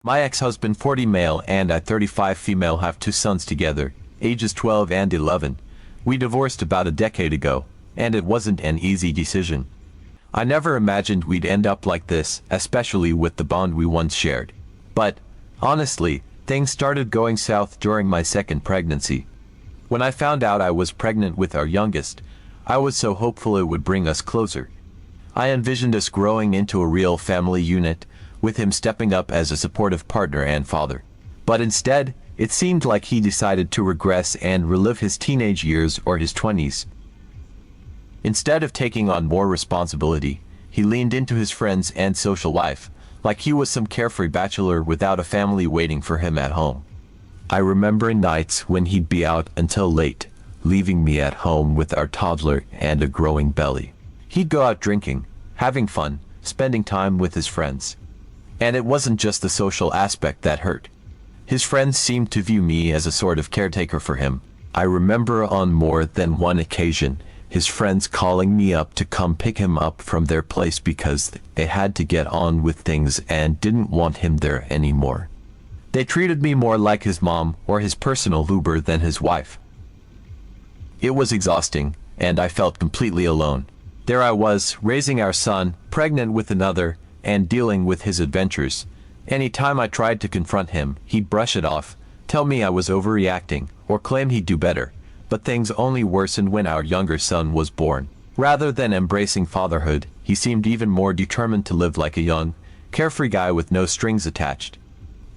My ex-husband, 40 male, and I, 35 female, have two sons together, ages 12 and 11. We divorced about a decade ago, and it wasn't an easy decision. I never imagined we'd end up like this, especially with the bond we once shared. But, honestly, things started going south during my second pregnancy. When I found out I was pregnant with our youngest, I was so hopeful it would bring us closer. I envisioned us growing into a real family unit, with him stepping up as a supportive partner and father. But instead, it seemed like he decided to regress and relive his teenage years or his 20s. Instead of taking on more responsibility, he leaned into his friends and social life, like he was some carefree bachelor without a family waiting for him at home. I remember nights when he'd be out until late, leaving me at home with our toddler and a growing belly. He'd go out drinking, having fun, spending time with his friends. And it wasn't just the social aspect that hurt. His friends seemed to view me as a sort of caretaker for him. I remember on more than one occasion, his friends calling me up to come pick him up from their place because they had to get on with things and didn't want him there anymore. They treated me more like his mom or his personal Uber than his wife. It was exhausting, and I felt completely alone. There I was, raising our son, pregnant with another, and dealing with his adventures. Any time I tried to confront him, he'd brush it off, tell me I was overreacting, or claim he'd do better. But things only worsened when our younger son was born. Rather than embracing fatherhood, he seemed even more determined to live like a young, carefree guy with no strings attached.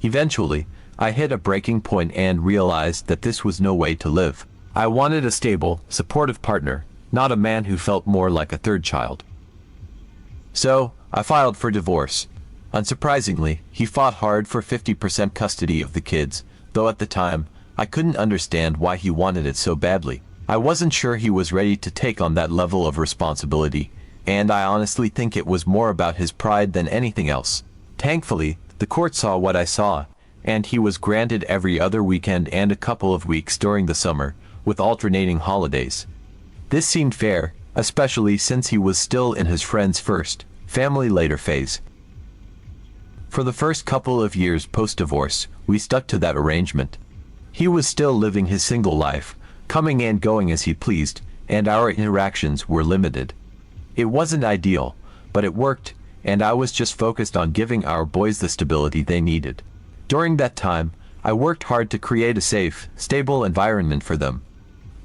Eventually, I hit a breaking point and realized that this was no way to live. I wanted a stable, supportive partner, not a man who felt more like a third child. So, I filed for divorce. Unsurprisingly, he fought hard for 50% custody of the kids, though at the time, I couldn't understand why he wanted it so badly. I wasn't sure he was ready to take on that level of responsibility, and I honestly think it was more about his pride than anything else. Thankfully, the court saw what I saw, and he was granted every other weekend and a couple of weeks during the summer, with alternating holidays. This seemed fair, especially since he was still in his friend's first, family later phase. For the first couple of years post-divorce, we stuck to that arrangement. He was still living his single life, coming and going as he pleased, and our interactions were limited. It wasn't ideal, but it worked, and I was just focused on giving our boys the stability they needed. During that time, I worked hard to create a safe, stable environment for them.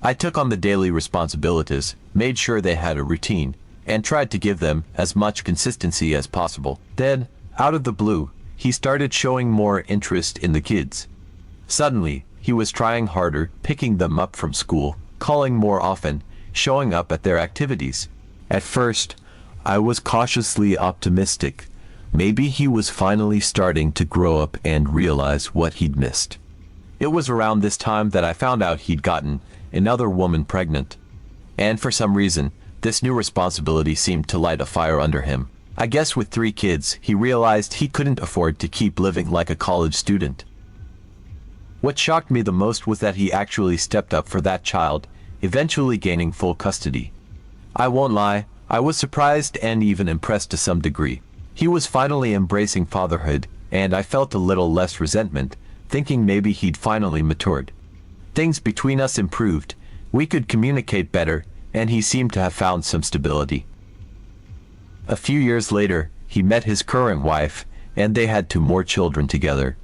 I took on the daily responsibilities, made sure they had a routine, and tried to give them as much consistency as possible. Then, out of the blue, he started showing more interest in the kids. Suddenly, he was trying harder, picking them up from school, calling more often, showing up at their activities. At first, I was cautiously optimistic. Maybe he was finally starting to grow up and realize what he'd missed. It was around this time that I found out he'd gotten another woman pregnant. And for some reason, this new responsibility seemed to light a fire under him. I guess with 3 kids, he realized he couldn't afford to keep living like a college student. What shocked me the most was that he actually stepped up for that child, eventually gaining full custody. I won't lie, I was surprised and even impressed to some degree. He was finally embracing fatherhood, and I felt a little less resentment, thinking maybe he'd finally matured. Things between us improved, we could communicate better, and he seemed to have found some stability. A few years later, he met his current wife, and they had 2 more children together.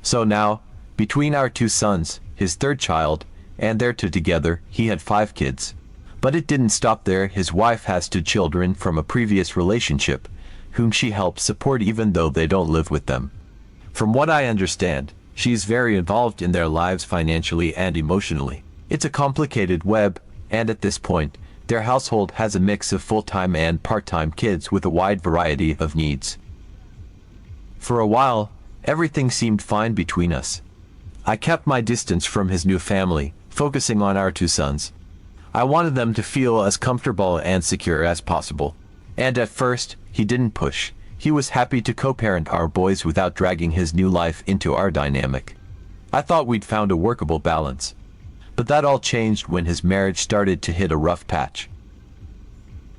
So now, between our 2 sons, his third child, and their 2 together, he had 5 kids. But it didn't stop there. His wife has 2 children from a previous relationship, whom she helps support even though they don't live with them. From what I understand, she's very involved in their lives financially and emotionally. It's a complicated web, and at this point, their household has a mix of full-time and part-time kids with a wide variety of needs. For a while, everything seemed fine between us. I kept my distance from his new family, focusing on our 2 sons. I wanted them to feel as comfortable and secure as possible. And at first, he didn't push. He was happy to co-parent our boys without dragging his new life into our dynamic. I thought we'd found a workable balance. But that all changed when his marriage started to hit a rough patch.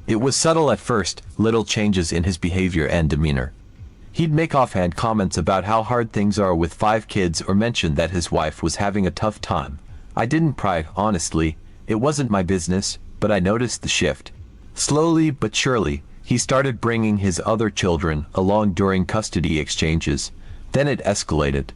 It was subtle at first, little changes in his behavior and demeanor. He'd make offhand comments about how hard things are with 5 kids or mention that his wife was having a tough time. I didn't pry, honestly. It wasn't my business, but I noticed the shift. Slowly but surely, he started bringing his other children along during custody exchanges. Then it escalated.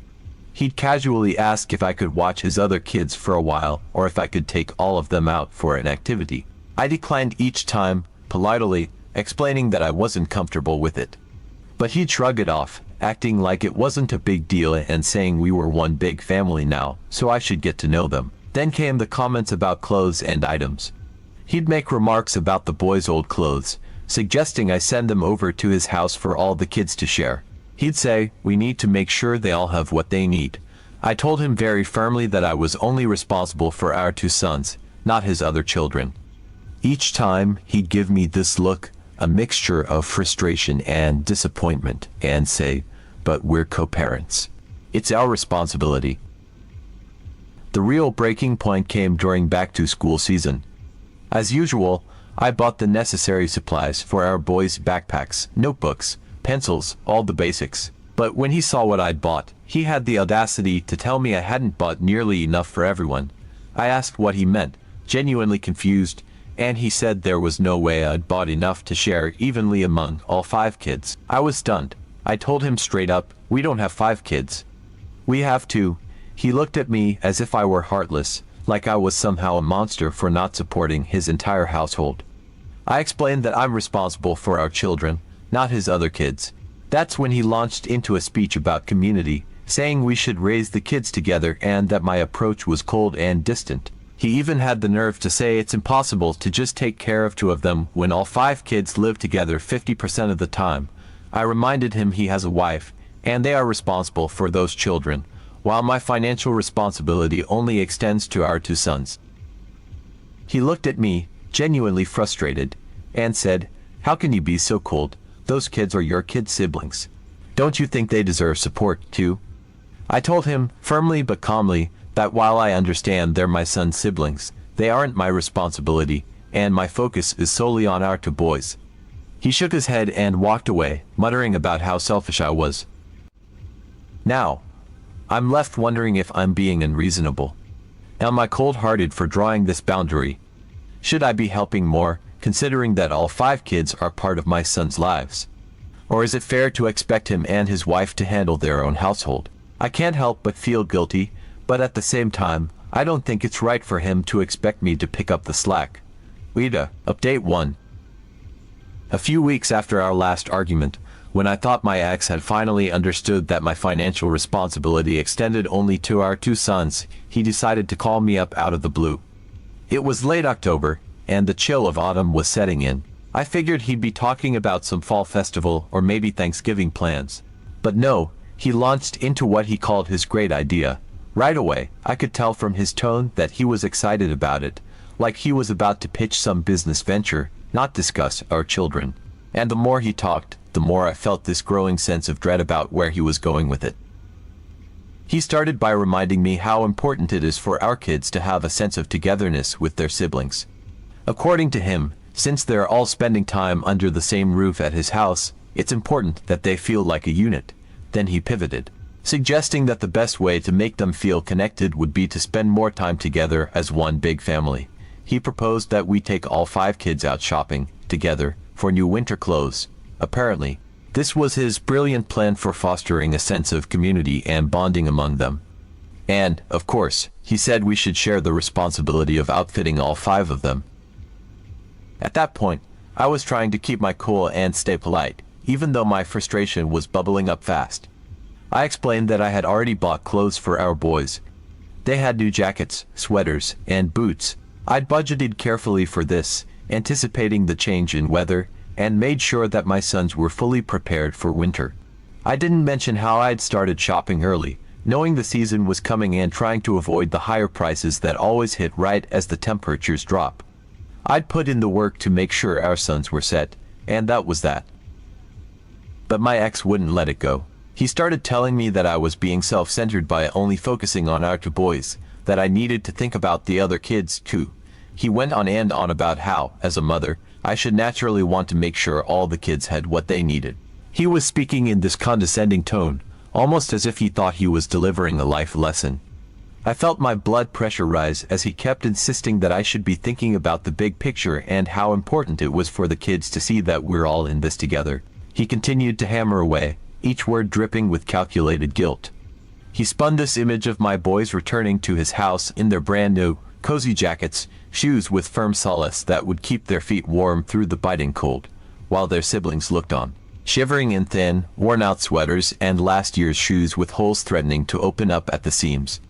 He'd casually ask if I could watch his other kids for a while or if I could take all of them out for an activity. I declined each time, politely, explaining that I wasn't comfortable with it. But he'd shrug it off, acting like it wasn't a big deal and saying we were one big family now, so I should get to know them. Then came the comments about clothes and items. He'd make remarks about the boys' old clothes, suggesting I send them over to his house for all the kids to share. He'd say, we need to make sure they all have what they need. I told him very firmly that I was only responsible for our 2 sons, not his other children. Each time, he'd give me this look, a mixture of frustration and disappointment, and say, but we're co-parents. It's our responsibility. The real breaking point came during back-to-school season. As usual, I bought the necessary supplies for our boys' backpacks, notebooks, pencils, all the basics. But when he saw what I'd bought, he had the audacity to tell me I hadn't bought nearly enough for everyone. I asked what he meant, genuinely confused, and he said there was no way I'd bought enough to share evenly among all 5 kids. I was stunned. I told him straight up, we don't have 5 kids. We have 2. He looked at me as if I were heartless, like I was somehow a monster for not supporting his entire household. I explained that I'm responsible for our children, not his other kids. That's when he launched into a speech about community, saying we should raise the kids together and that my approach was cold and distant. He even had the nerve to say it's impossible to just take care of 2 of them when all 5 kids live together 50% of the time. I reminded him he has a wife, and they are responsible for those children, while my financial responsibility only extends to our 2 sons. He looked at me, genuinely frustrated, and said, how can you be so cold? Those kids are your kid siblings. Don't you think they deserve support, too? I told him, firmly but calmly, that while I understand they're my son's siblings, they aren't my responsibility, and my focus is solely on our 2 boys. He shook his head and walked away, muttering about how selfish I was. Now, I'm left wondering if I'm being unreasonable. Am I cold-hearted for drawing this boundary? Should I be helping more, considering that all 5 kids are part of my son's lives? Or is it fair to expect him and his wife to handle their own household? I can't help but feel guilty, but at the same time, I don't think it's right for him to expect me to pick up the slack. Rita, Update 1. A few weeks after our last argument, when I thought my ex had finally understood that my financial responsibility extended only to our 2 sons, he decided to call me up out of the blue. It was late October, and the chill of autumn was setting in. I figured he'd be talking about some fall festival or maybe Thanksgiving plans. But no, he launched into what he called his great idea. Right away, I could tell from his tone that he was excited about it, like he was about to pitch some business venture, not discuss our children. And the more he talked, the more I felt this growing sense of dread about where he was going with it. He started by reminding me how important it is for our kids to have a sense of togetherness with their siblings. According to him, since they're all spending time under the same roof at his house, it's important that they feel like a unit. Then he pivoted, suggesting that the best way to make them feel connected would be to spend more time together as one big family. He proposed that we take all 5 kids out shopping, together, for new winter clothes. Apparently, this was his brilliant plan for fostering a sense of community and bonding among them. And, of course, he said we should share the responsibility of outfitting all 5 of them. At that point, I was trying to keep my cool and stay polite, even though my frustration was bubbling up fast. I explained that I had already bought clothes for our boys. They had new jackets, sweaters, and boots. I'd budgeted carefully for this, anticipating the change in weather, and made sure that my sons were fully prepared for winter. I didn't mention how I'd started shopping early, knowing the season was coming and trying to avoid the higher prices that always hit right as the temperatures drop. I'd put in the work to make sure our sons were set, and that was that. But my ex wouldn't let it go. He started telling me that I was being self-centered by only focusing on our 2 boys, that I needed to think about the other kids too. He went on and on about how, as a mother, I should naturally want to make sure all the kids had what they needed. He was speaking in this condescending tone, almost as if he thought he was delivering a life lesson. I felt my blood pressure rise as he kept insisting that I should be thinking about the big picture and how important it was for the kids to see that we're all in this together. He continued to hammer away, each word dripping with calculated guilt. He spun this image of my boys returning to his house in their brand new, cozy jackets, shoes with firm soles that would keep their feet warm through the biting cold, while their siblings looked on, shivering in thin, worn-out sweaters and last year's shoes with holes threatening to open up at the seams.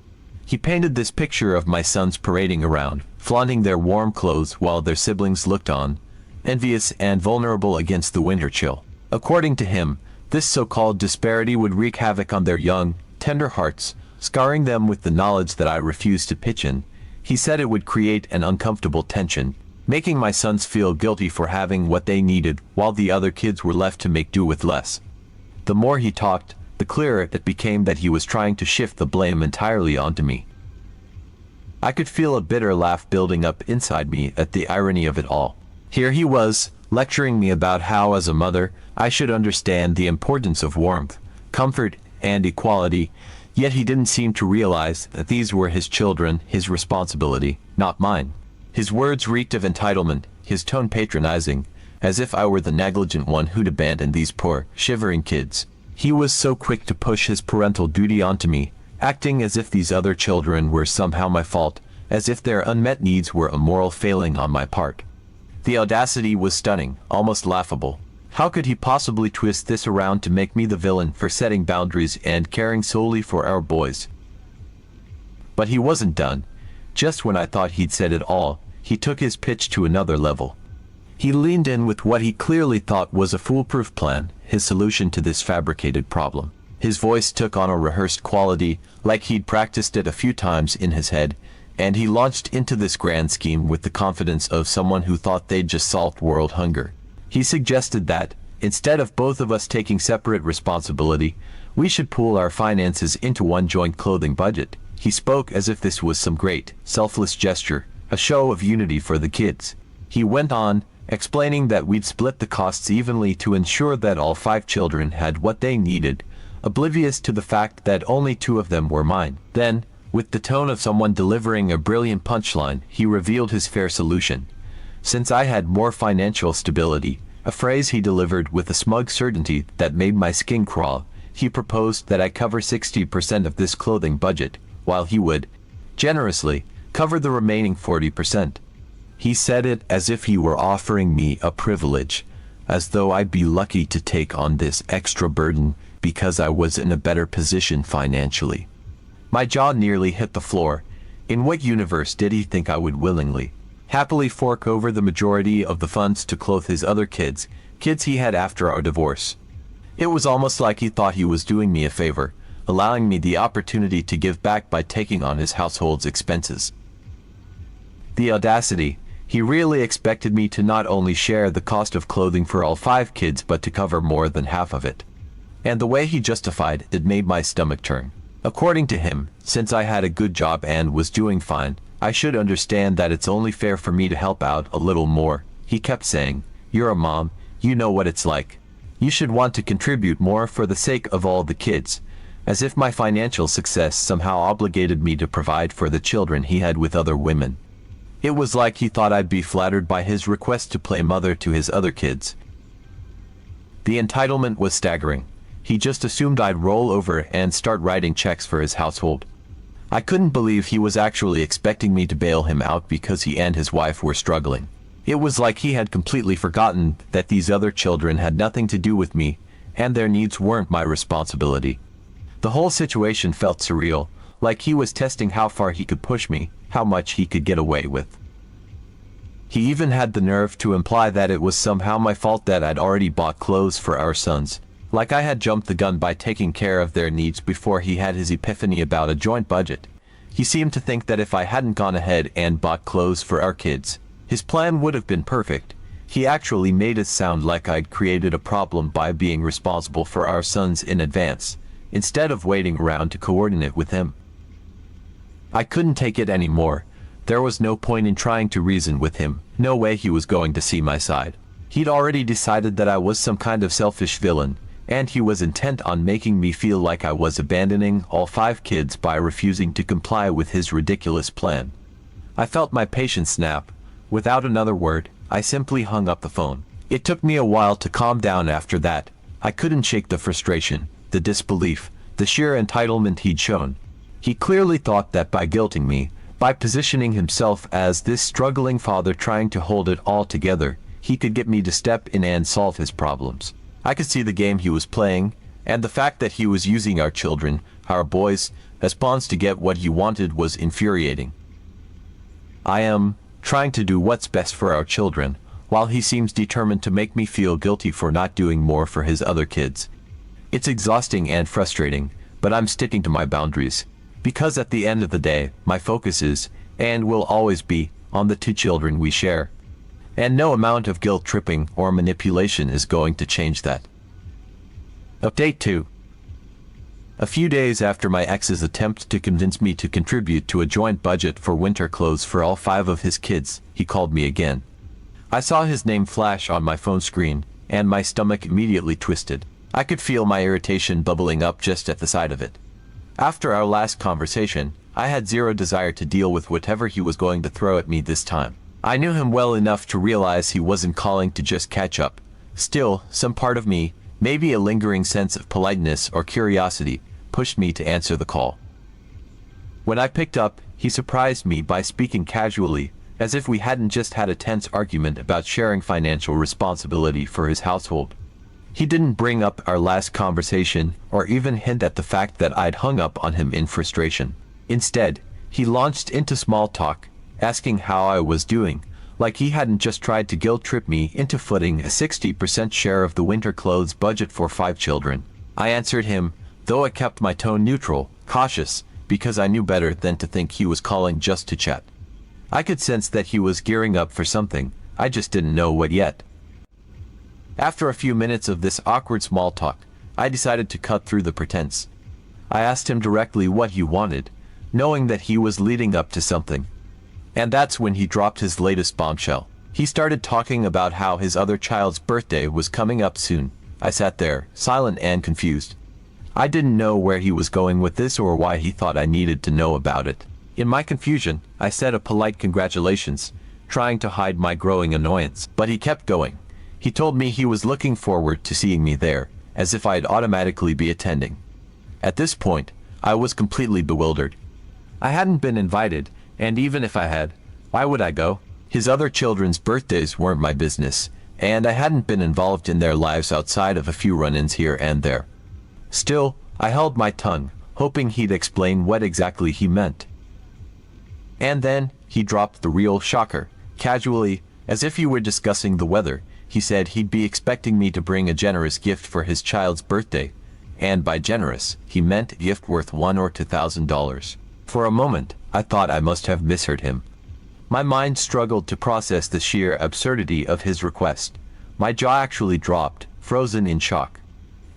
He painted this picture of my sons parading around, flaunting their warm clothes while their siblings looked on, envious and vulnerable against the winter chill. According to him, this so-called disparity would wreak havoc on their young, tender hearts, scarring them with the knowledge that I refused to pitch in. He said it would create an uncomfortable tension, making my sons feel guilty for having what they needed while the other kids were left to make do with less. The more he talked, the clearer it became that he was trying to shift the blame entirely onto me. I could feel a bitter laugh building up inside me at the irony of it all. Here he was, lecturing me about how, as a mother, I should understand the importance of warmth, comfort, and equality, yet he didn't seem to realize that these were his children, his responsibility, not mine. His words reeked of entitlement, his tone patronizing, as if I were the negligent one who'd abandoned these poor, shivering kids. He was so quick to push his parental duty onto me, acting as if these other children were somehow my fault, as if their unmet needs were a moral failing on my part. The audacity was stunning, almost laughable. How could he possibly twist this around to make me the villain for setting boundaries and caring solely for our boys? But he wasn't done. Just when I thought he'd said it all, he took his pitch to another level. He leaned in with what he clearly thought was a foolproof plan, his solution to this fabricated problem. His voice took on a rehearsed quality, like he'd practiced it a few times in his head, and he launched into this grand scheme with the confidence of someone who thought they'd just solved world hunger. He suggested that, instead of both of us taking separate responsibility, we should pool our finances into one joint clothing budget. He spoke as if this was some great, selfless gesture, a show of unity for the kids. He went on, explaining that we'd split the costs evenly to ensure that all 5 children had what they needed, oblivious to the fact that only 2 of them were mine. Then, with the tone of someone delivering a brilliant punchline, he revealed his fair solution. Since I had more financial stability, a phrase he delivered with a smug certainty that made my skin crawl, he proposed that I cover 60% of this clothing budget, while he would, generously, cover the remaining 40%. He said it as if he were offering me a privilege, as though I'd be lucky to take on this extra burden because I was in a better position financially. My jaw nearly hit the floor. In what universe did he think I would willingly, happily fork over the majority of the funds to clothe his other kids he had after our divorce? It was almost like he thought he was doing me a favor, allowing me the opportunity to give back by taking on his household's expenses. The audacity! He really expected me to not only share the cost of clothing for all 5 kids but to cover more than half of it. And the way he justified it made my stomach turn. According to him, since I had a good job and was doing fine, I should understand that it's only fair for me to help out a little more. He kept saying, "You're a mom, you know what it's like. You should want to contribute more for the sake of all the kids," as if my financial success somehow obligated me to provide for the children he had with other women. It was like he thought I'd be flattered by his request to play mother to his other kids. The entitlement was staggering. He just assumed I'd roll over and start writing checks for his household. I couldn't believe he was actually expecting me to bail him out because he and his wife were struggling. It was like he had completely forgotten that these other children had nothing to do with me, and their needs weren't my responsibility. The whole situation felt surreal, like he was testing how far he could push me, how much he could get away with. He even had the nerve to imply that it was somehow my fault that I'd already bought clothes for our sons, like I had jumped the gun by taking care of their needs before he had his epiphany about a joint budget. He seemed to think that if I hadn't gone ahead and bought clothes for our kids, his plan would have been perfect. He actually made it sound like I'd created a problem by being responsible for our sons in advance, instead of waiting around to coordinate with him. I couldn't take it anymore. There was no point in trying to reason with him, no way he was going to see my side. He'd already decided that I was some kind of selfish villain, and he was intent on making me feel like I was abandoning all 5 kids by refusing to comply with his ridiculous plan. I felt my patience snap. Without another word, I simply hung up the phone. It took me a while to calm down after that. I couldn't shake the frustration, the disbelief, the sheer entitlement he'd shown. He clearly thought that by guilting me, by positioning himself as this struggling father trying to hold it all together, he could get me to step in and solve his problems. I could see the game he was playing, and the fact that he was using our children, our boys, as pawns to get what he wanted was infuriating. I am trying to do what's best for our children, while he seems determined to make me feel guilty for not doing more for his other kids. It's exhausting and frustrating, but I'm sticking to my boundaries, because at the end of the day, my focus is, and will always be, on the 2 children we share. And no amount of guilt tripping or manipulation is going to change that. Update 2. A few days after my ex's attempt to convince me to contribute to a joint budget for winter clothes for all 5 of his kids, he called me again. I saw his name flash on my phone screen, and my stomach immediately twisted. I could feel my irritation bubbling up just at the sight of it. After our last conversation, I had zero desire to deal with whatever he was going to throw at me this time. I knew him well enough to realize he wasn't calling to just catch up. Still, some part of me, maybe a lingering sense of politeness or curiosity, pushed me to answer the call. When I picked up, he surprised me by speaking casually, as if we hadn't just had a tense argument about sharing financial responsibility for his household. He didn't bring up our last conversation or even hint at the fact that I'd hung up on him in frustration. Instead, he launched into small talk, asking how I was doing, like he hadn't just tried to guilt-trip me into footing a 60% share of the winter clothes budget for 5 children. I answered him, though I kept my tone neutral, cautious, because I knew better than to think he was calling just to chat. I could sense that he was gearing up for something, I just didn't know what yet. After a few minutes of this awkward small talk, I decided to cut through the pretense. I asked him directly what he wanted, knowing that he was leading up to something. And that's when he dropped his latest bombshell. He started talking about how his other child's birthday was coming up soon. I sat there, silent and confused. I didn't know where he was going with this or why he thought I needed to know about it. In my confusion, I said a polite congratulations, trying to hide my growing annoyance. But he kept going. He told me he was looking forward to seeing me there, as if I'd automatically be attending. At this point, I was completely bewildered. I hadn't been invited, and even if I had, why would I go? His other children's birthdays weren't my business, and I hadn't been involved in their lives outside of a few run-ins here and there. Still, I held my tongue, hoping he'd explain what exactly he meant. And then, he dropped the real shocker. Casually, as if he were discussing the weather, he said he'd be expecting me to bring a generous gift for his child's birthday, and by generous, he meant a gift worth $1,000 or $2,000. For a moment, I thought I must have misheard him. My mind struggled to process the sheer absurdity of his request. My jaw actually dropped, frozen in shock.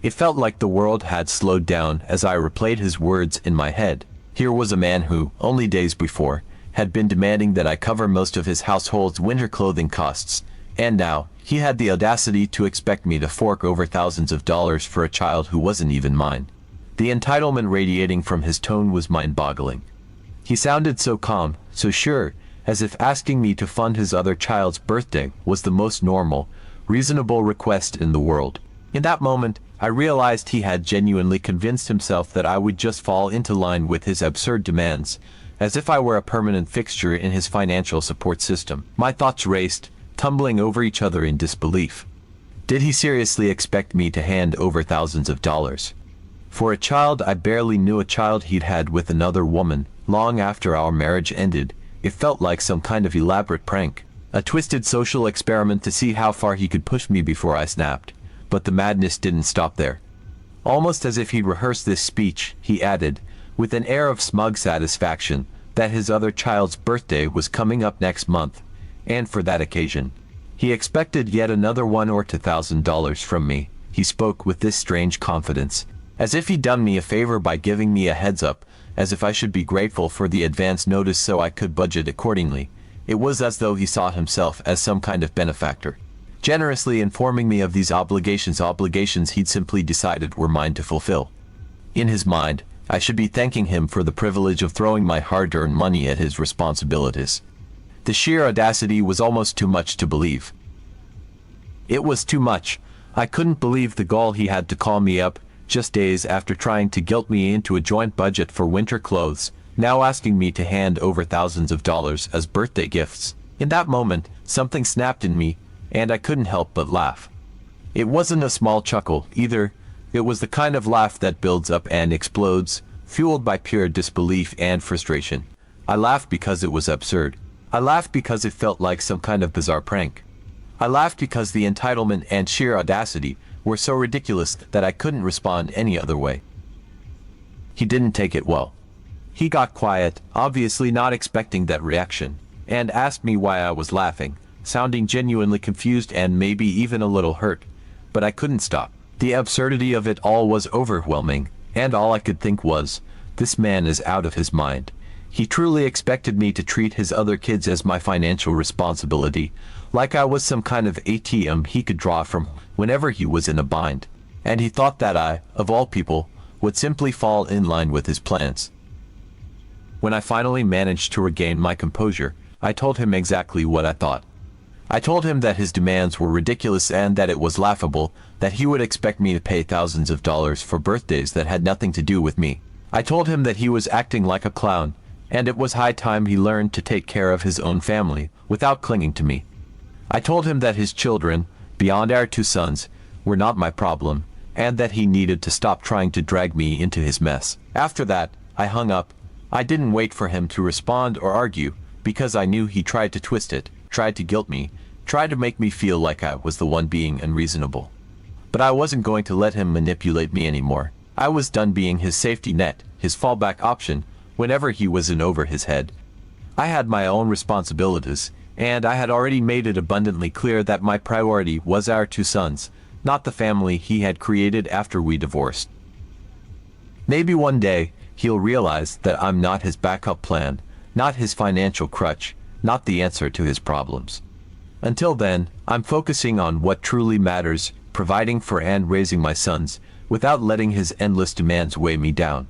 It felt like the world had slowed down as I replayed his words in my head. Here was a man who, only days before, had been demanding that I cover most of his household's winter clothing costs, and now, he had the audacity to expect me to fork over thousands of dollars for a child who wasn't even mine. The entitlement radiating from his tone was mind-boggling. He sounded so calm, so sure, as if asking me to fund his other child's birthday was the most normal, reasonable request in the world. In that moment, I realized he had genuinely convinced himself that I would just fall into line with his absurd demands, as if I were a permanent fixture in his financial support system. My thoughts raced, tumbling over each other in disbelief. Did he seriously expect me to hand over thousands of dollars? For a child I barely knew, a child he'd had with another woman, long after our marriage ended, it felt like some kind of elaborate prank. A twisted social experiment to see how far he could push me before I snapped. But the madness didn't stop there. Almost as if he'd rehearsed this speech, he added, with an air of smug satisfaction, that his other child's birthday was coming up next month, and for that occasion, he expected yet another $1,000 or $2,000 from me. He spoke with this strange confidence, as if he'd done me a favor by giving me a heads up, as if I should be grateful for the advance notice so I could budget accordingly. It was as though he saw himself as some kind of benefactor. generously informing me of these obligations he'd simply decided were mine to fulfill. In his mind, I should be thanking him for the privilege of throwing my hard-earned money at his responsibilities. The sheer audacity was almost too much to believe. It was too much. I couldn't believe the gall he had to call me up, just days after trying to guilt me into a joint budget for winter clothes, now asking me to hand over thousands of dollars as birthday gifts. In that moment, something snapped in me, and I couldn't help but laugh. It wasn't a small chuckle, either. It was the kind of laugh that builds up and explodes, fueled by pure disbelief and frustration. I laughed because it was absurd. I laughed because it felt like some kind of bizarre prank. I laughed because the entitlement and sheer audacity were so ridiculous that I couldn't respond any other way. He didn't take it well. He got quiet, obviously not expecting that reaction, and asked me why I was laughing, sounding genuinely confused and maybe even a little hurt. But I couldn't stop. The absurdity of it all was overwhelming, and all I could think was, this man is out of his mind. He truly expected me to treat his other kids as my financial responsibility, like I was some kind of ATM he could draw from whenever he was in a bind. And he thought that I, of all people, would simply fall in line with his plans. When I finally managed to regain my composure, I told him exactly what I thought. I told him that his demands were ridiculous and that it was laughable that he would expect me to pay thousands of dollars for birthdays that had nothing to do with me. I told him that he was acting like a clown, and it was high time he learned to take care of his own family without clinging to me. I told him that his children, beyond our 2 sons, were not my problem, and that he needed to stop trying to drag me into his mess. After that, I hung up. I didn't wait for him to respond or argue, because I knew he tried to twist it, tried to guilt me, tried to make me feel like I was the one being unreasonable. But I wasn't going to let him manipulate me anymore. I was done being his safety net, his fallback option, whenever he was in over his head. I had my own responsibilities, and I had already made it abundantly clear that my priority was our 2 sons, not the family he had created after we divorced. Maybe one day, he'll realize that I'm not his backup plan, not his financial crutch, not the answer to his problems. Until then, I'm focusing on what truly matters, providing for and raising my sons, without letting his endless demands weigh me down.